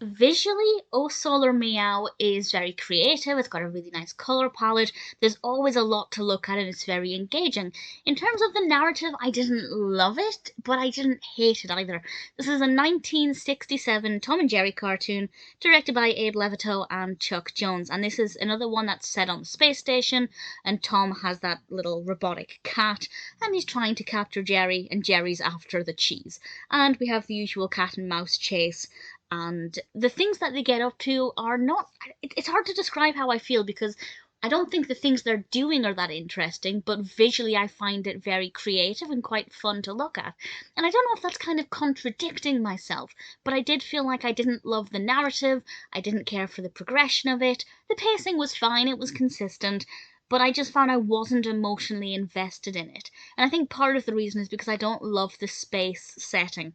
Visually, O-Solar-Meow is very creative. It's got a really nice color palette. There's always a lot to look at and it's very engaging. In terms of the narrative, I didn't love it, but I didn't hate it either. This is a 1967 Tom and Jerry cartoon directed by Abe Levitow and Chuck Jones. And this is another one that's set on the space station, and Tom has that little robotic cat, and he's trying to capture Jerry, and Jerry's after the cheese. And we have the usual cat and mouse chase, and the things that they get up to are not, it's hard to describe how I feel because I don't think the things they're doing are that interesting, but visually I find it very creative and quite fun to look at. And I don't know if that's kind of contradicting myself, but I did feel like I didn't love the narrative, I didn't care for the progression of it, the pacing was fine, it was consistent, but I just found I wasn't emotionally invested in it. And I think part of the reason is because I don't love the space setting.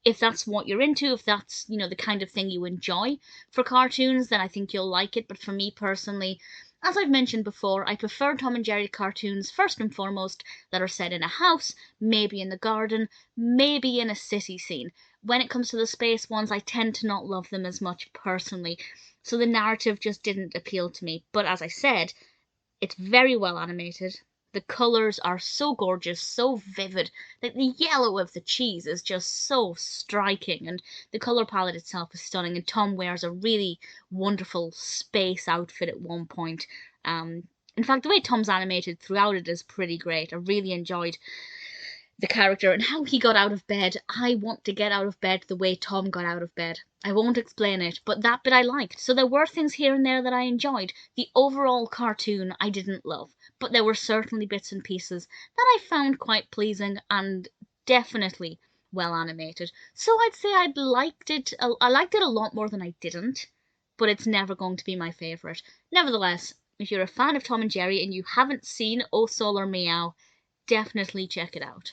If that's what you're into, if that's, the kind of thing you enjoy for cartoons, then I think you'll like it. But for me personally, as I've mentioned before, I prefer Tom and Jerry cartoons first and foremost that are set in a house, maybe in the garden, maybe in a city scene. When it comes to the space ones, I tend to not love them as much personally. So the narrative just didn't appeal to me. But as I said, it's very well animated. The colours are so gorgeous, so vivid. Like the yellow of the cheese is just so striking, and the colour palette itself is stunning. And Tom wears a really wonderful space outfit at one point. In fact, the way Tom's animated throughout it is pretty great. I really enjoyed the character and how he got out of bed. I want to get out of bed the way Tom got out of bed. I won't explain it, but that bit I liked. So there were things here and there that I enjoyed. The overall cartoon I didn't love, but there were certainly bits and pieces that I found quite pleasing and definitely well animated. So I'd say I liked it a lot more than I didn't, but it's never going to be my favourite. Nevertheless, if you're a fan of Tom and Jerry and you haven't seen O Solar Meow, definitely check it out.